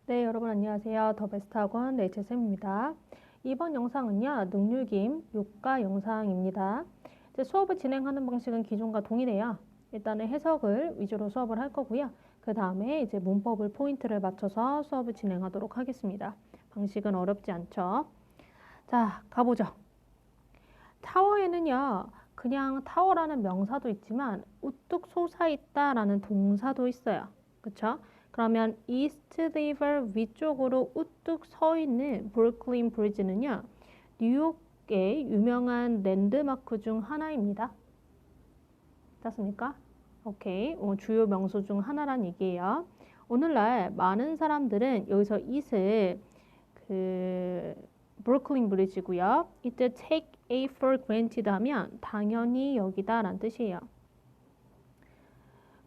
네, 여러분 안녕하세요. 더 베스트 학원 레이첼쌤입니다. 이번 영상은요, 능률김 요가 영상입니다. 이제 수업을 진행하는 방식은 기존과 동일해요. 일단은 해석을 위주로 수업을 할 거고요. 그 다음에 이제 문법을 포인트를 맞춰서 수업을 진행하도록 하겠습니다. 방식은 어렵지 않죠. 자, 가보죠. 타워에는요, 그냥 타워라는 명사도 있지만 우뚝 솟아있다라는 동사도 있어요. 그쵸? 그러면 이스트 리버 위쪽으로 우뚝 서 있는 브루클린 브리지는요, 뉴욕의 유명한 랜드마크 중 하나입니다. 됐습니까? 오케이. 주요 명소 중 하나란 얘기예요. 오늘날 많은 사람들은 여기서 it을 브루클린 브리지고요. 이때 take A for granted 하면 당연히 여기다 라는 뜻이에요.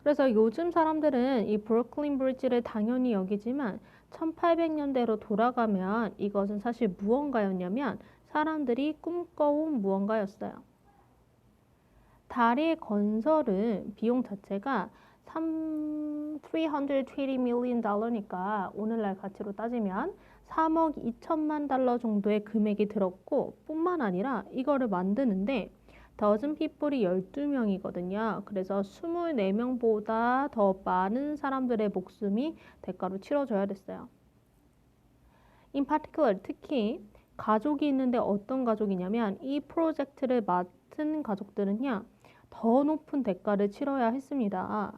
그래서 요즘 사람들은 이 브루클린 브리지를 당연히 여기지만 1800년대로 돌아가면 이것은 사실 무언가였냐면 사람들이 꿈꿔온 무언가였어요. 다리의 건설은 비용 자체가 $320 million 오늘날 가치로 따지면 3억 2천만 달러 정도의 금액이 들었고 뿐만 아니라 이거를 만드는데 dozen people이 12명이거든요. 그래서 24명보다 더 많은 사람들의 목숨이 대가로 치러져야 됐어요. In particular, 특히 가족이 있는데 어떤 가족이냐면 이 프로젝트를 맡은 가족들은요. 더 높은 대가를 치러야 했습니다.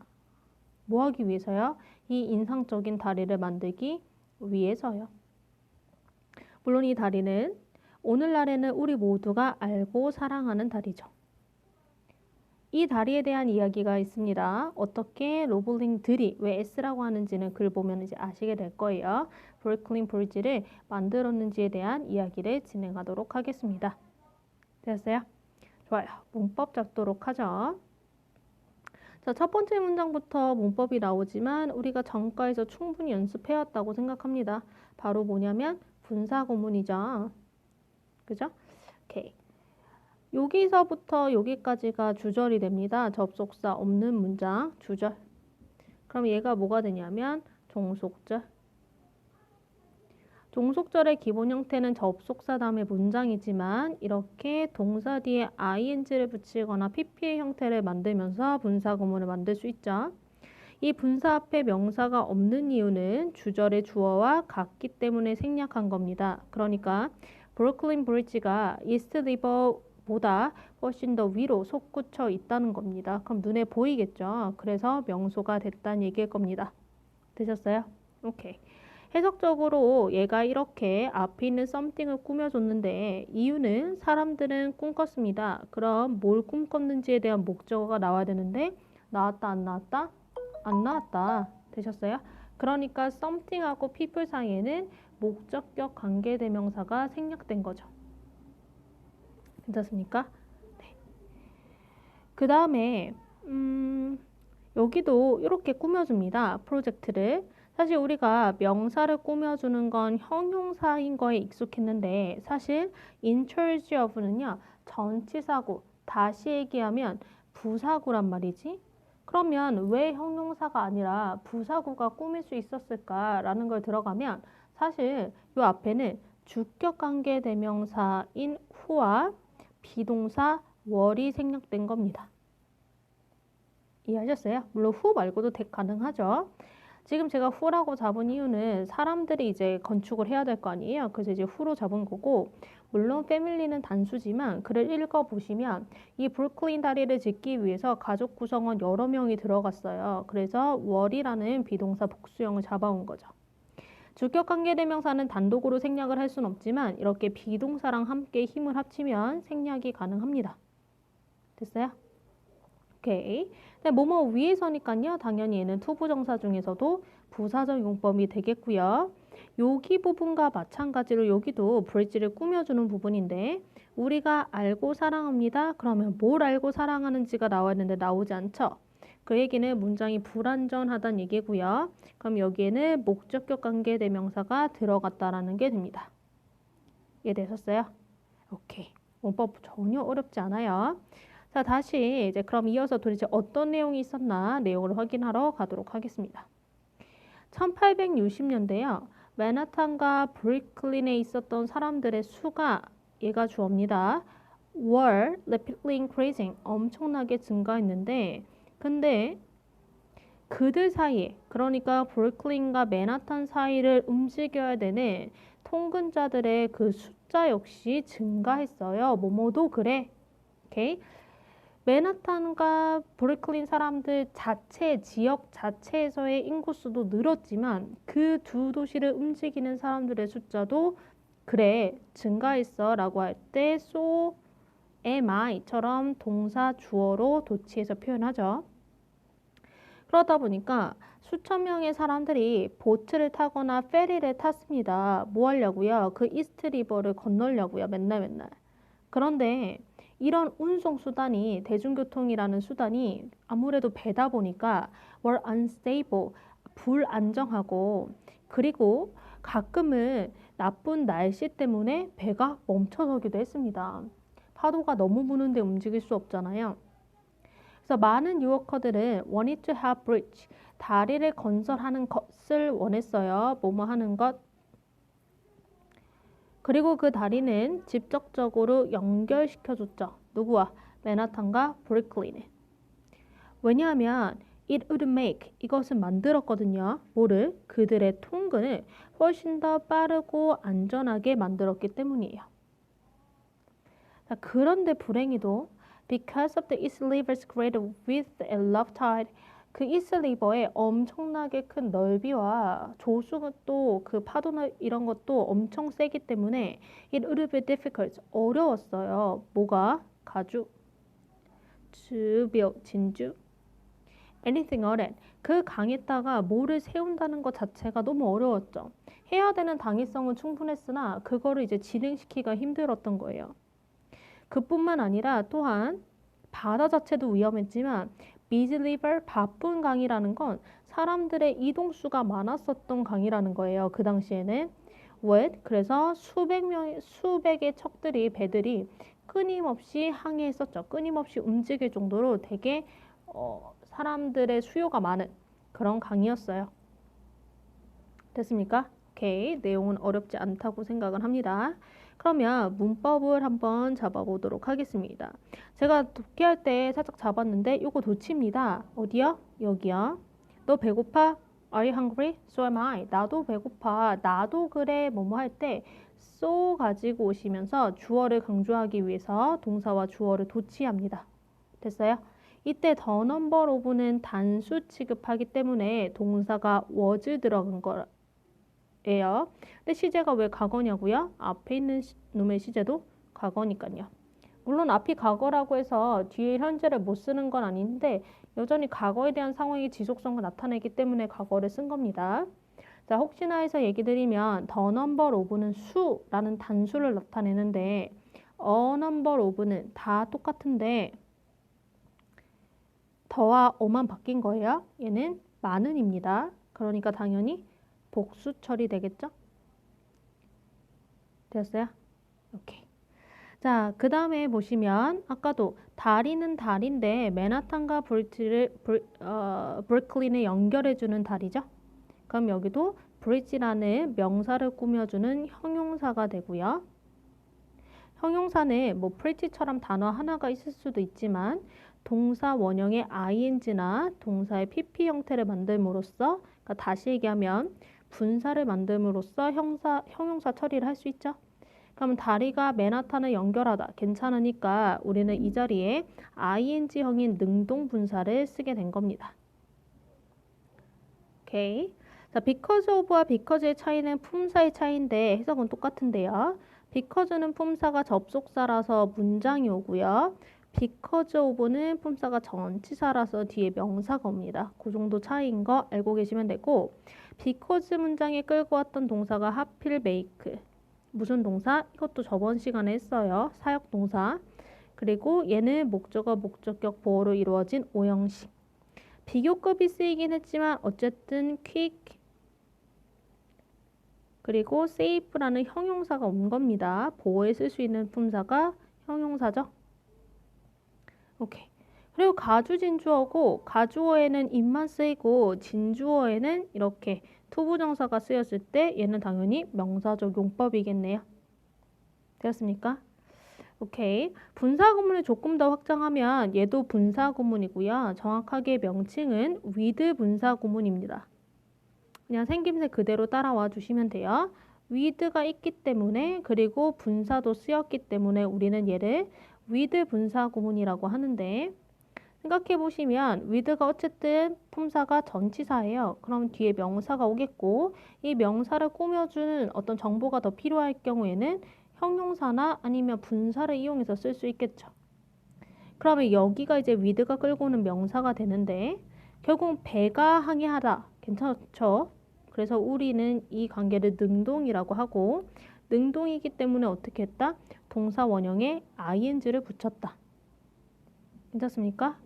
뭐 하기 위해서요? 이 인상적인 다리를 만들기 위해서요. 물론 이 다리는 오늘날에는 우리 모두가 알고 사랑하는 다리죠. 이 다리에 대한 이야기가 있습니다. 어떻게 로블링들이 왜 S라고 하는지는 글 보면 이제 아시게 될 거예요. 브루클린 브리지를 만들었는지에 대한 이야기를 진행하도록 하겠습니다. 됐어요? 좋아요. 문법 잡도록 하죠. 자, 첫 번째 문장부터 문법이 나오지만 우리가 전과에서 충분히 연습해왔다고 생각합니다. 바로 뭐냐면 분사구문이죠. 그죠? 오케이. 여기서부터 여기까지가 주절이 됩니다. 접속사 없는 문장, 주절. 그럼 얘가 뭐가 되냐면 종속절. 종속절의 기본 형태는 접속사 다음에 문장이지만 이렇게 동사 뒤에 ing를 붙이거나 pp의 형태를 만들면서 분사구문을 만들 수 있죠. 이 분사 앞에 명사가 없는 이유는 주절의 주어와 같기 때문에 생략한 겁니다. 그러니까 브루클린 브리지가 이스트 리버보다 훨씬 더 위로 솟구쳐 있다는 겁니다. 그럼 눈에 보이겠죠? 그래서 명소가 됐다는 얘기일 겁니다. 되셨어요? 오케이. 해석적으로 얘가 이렇게 앞에 있는 something을 꾸며줬는데 이유는 사람들은 꿈꿨습니다. 그럼 뭘 꿈꿨는지에 대한 목적어가 나와야 되는데 나왔다 안 나왔다? 안 나왔다. 되셨어요? 그러니까 something하고 people 사이에는 목적격 관계대명사가 생략된 거죠. 괜찮습니까? 네. 그 다음에 여기도 이렇게 꾸며줍니다. 프로젝트를. 사실 우리가 명사를 꾸며주는 건 형용사인 거에 익숙했는데 사실 in charge of는요. 전치사구, 다시 얘기하면 부사구란 말이지. 그러면 왜 형용사가 아니라 부사구가 꾸밀 수 있었을까라는 걸 들어가면 사실 이 앞에는 주격관계대명사인 who와 비동사 were이 생략된 겁니다. 이해하셨어요? 물론 who 말고도 가능하죠. 지금 제가 who라고 잡은 이유는 사람들이 이제 건축을 해야 될 거 아니에요. 그래서 이제 who로 잡은 거고 물론 family는 단수지만 글을 읽어보시면 이 브루클린 다리를 짓기 위해서 가족 구성원 여러 명이 들어갔어요. 그래서 were이라는 비동사 복수형을 잡아온 거죠. 주격관계대명사는 단독으로 생략을 할 수는 없지만 이렇게 비동사랑 함께 힘을 합치면 생략이 가능합니다. 됐어요? 오케이. 근데 뭐뭐 위에서니까요. 당연히 얘는 투부정사 중에서도 부사적 용법이 되겠고요. 여기 부분과 마찬가지로 여기도 브릿지를 꾸며주는 부분인데 우리가 알고 사랑합니다. 그러면 뭘 알고 사랑하는지가 나왔는데 나오지 않죠. 그 얘기는 문장이 불완전하다는 얘기고요. 그럼 여기에는 목적격 관계대명사가 들어갔다라는 게 됩니다. 이해되셨어요? 오케이. 문법 전혀 어렵지 않아요. 자, 다시 이제 그럼 이어서 도대체 어떤 내용이 있었나 내용을 확인하러 가도록 하겠습니다. 1860년대요. 맨하탄과 브루클린에 있었던 사람들의 수가 얘가 주어입니다. were rapidly increasing. 엄청나게 증가했는데 근데 그들 사이에 그러니까 브루클린과 맨하탄 사이를 움직여야 되는 통근자들의 그 숫자 역시 증가했어요. 뭐뭐도 그래. 오케이. 맨하탄과 브루클린 사람들 자체, 지역 자체에서의 인구수도 늘었지만 그 두 도시를 움직이는 사람들의 숫자도 그래, 증가했어 라고 할 때 so am I처럼 동사 주어로 도치해서 표현하죠. 그러다 보니까 수천 명의 사람들이 보트를 타거나 페리를 탔습니다. 뭐 하려고요? 그 이스트 리버를 건너려고요. 맨날. 그런데 이런 운송 수단이 대중교통이라는 수단이 아무래도 배다 보니까 were unstable, 불안정하고 그리고 가끔은 나쁜 날씨 때문에 배가 멈춰서기도 했습니다. 파도가 너무 부는데 움직일 수 없잖아요. 그래서 많은 유워커들은 wanted to have bridge, 다리를 건설하는 것을 원했어요. 뭐뭐 하는 것. 그리고 그 다리는 직접적으로 연결시켜줬죠. 누구와? 맨하탄과 브루클린을. 왜냐하면 it would make, 이것은 만들었거든요. 뭐를? 그들의 통근을 훨씬 더 빠르고 안전하게 만들었기 때문이에요. 자, 그런데 불행히도 because of the East River's great width and low tide, 그 이스트 리버의 엄청나게 큰 넓이와 조수가 또 그 파도나 이런 것도 엄청 세기 때문에 it would be difficult, 어려웠어요. 뭐가? 가죽, to build, 진주, anything on it. 그 강에다가 뭐를 세운다는 것 자체가 너무 어려웠죠. 해야 되는 당위성은 충분했으나 그거를 이제 진행시키기가 힘들었던 거예요. 그뿐만 아니라 또한 바다 자체도 위험했지만 busy river, 바쁜 강이라는 건 사람들의 이동수가 많았었던 강이라는 거예요. 그 당시에는 with, 그래서 수백의 척들이 배들이 끊임없이 항해했었죠. 끊임없이 움직일 정도로 되게 사람들의 수요가 많은 그런 강이었어요. 됐습니까? 오케이, 내용은 어렵지 않다고 생각을 합니다. 그러면 문법을 한번 잡아보도록 하겠습니다. 제가 독해할 때 살짝 잡았는데 이거 도치입니다. 어디요? 여기요. 너 배고파? Are you hungry? So am I. 나도 배고파. 나도 그래. 뭐뭐 할 때 so 가지고 오시면서 주어를 강조하기 위해서 동사와 주어를 도치합니다. 됐어요? 이때 the number of는 단수 취급하기 때문에 동사가 was 들어간 거예요. 근데 시제가 왜 과거냐고요? 앞에 있는 놈의 시제도 과거니까요. 물론 앞이 과거라고 해서 뒤에 현재를 못 쓰는 건 아닌데 여전히 과거에 대한 상황의 지속성을 나타내기 때문에 과거를 쓴 겁니다. 자, 혹시나 해서 얘기 드리면 the number of는 수라는 단수를 나타내는데 a number of는 다 똑같은데 더와 어만 바뀐 거예요. 얘는 많은입니다. 그러니까 당연히 복수 처리되겠죠? 됐어요? 오케이. 자, 그 다음에 보시면 아까도 다리는 다리인데 맨하탄과 브루클린을 연결해주는 다리죠? 그럼 여기도 브릿지라는 명사를 꾸며주는 형용사가 되고요. 형용사는 뭐 pretty처럼 단어 하나가 있을 수도 있지만 동사 원형의 ing나 동사의 pp 형태를 만듦으로써 그러니까 다시 얘기하면 분사를 만듦으로써 형용사 처리를 할 수 있죠. 그럼 다리가 맨하탄을 연결하다 괜찮으니까 우리는 이 자리에 ing형인 능동 분사를 쓰게 된 겁니다. 오케이. 자, because of와 because의 차이는 품사의 차이인데 해석은 똑같은데요. because는 품사가 접속사라서 문장이 오고요. because of는 품사가 전치사라서 뒤에 명사가 옵니다. 그 정도 차이인 거 알고 계시면 되고 because 문장에 끌고 왔던 동사가 하필 make. 무슨 동사? 이것도 저번 시간에 했어요. 사역 동사. 그리고 얘는 목적어, 목적격 보어로 이루어진 오형식. 비교급이 쓰이긴 했지만 어쨌든 quick 그리고 safe라는 형용사가 온 겁니다. 보어에 쓸 수 있는 품사가 형용사죠. 오케이. 그리고 가주 진주어고 가주어에는 입만 쓰이고 진주어에는 이렇게 투부정사가 쓰였을 때 얘는 당연히 명사적 용법이겠네요. 되었습니까? 오케이. 분사구문을 조금 더 확장하면 얘도 분사구문이고요. 정확하게 명칭은 with 분사구문입니다. 그냥 생김새 그대로 따라와 주시면 돼요. with가 있기 때문에 그리고 분사도 쓰였기 때문에 우리는 얘를 with 분사구문이라고 하는데 생각해 보시면 with가 어쨌든 품사가 전치사예요. 그럼 뒤에 명사가 오겠고 이 명사를 꾸며주는 어떤 정보가 더 필요할 경우에는 형용사나 아니면 분사를 이용해서 쓸 수 있겠죠. 그러면 여기가 이제 with가 끌고 오는 명사가 되는데 결국 배가 항해하다. 괜찮죠? 그래서 우리는 이 관계를 능동이라고 하고 능동이기 때문에 어떻게 했다? 동사 원형에 ing를 붙였다. 괜찮습니까?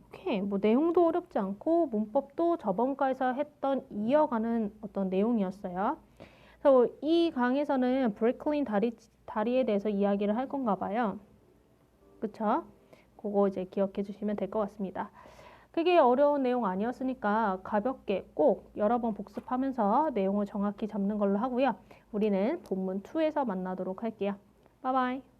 오케이. 뭐 내용도 어렵지 않고 문법도 저번과에서 했던 이어가는 어떤 내용이었어요. 그래서 이 강에서는 브레이클린 다리에 대해서 이야기를 할 건가 봐요. 그쵸? 그거 이제 기억해 주시면 될 것 같습니다. 그게 어려운 내용 아니었으니까 가볍게 꼭 여러 번 복습하면서 내용을 정확히 잡는 걸로 하고요. 우리는 본문 2에서 만나도록 할게요. 바이바이.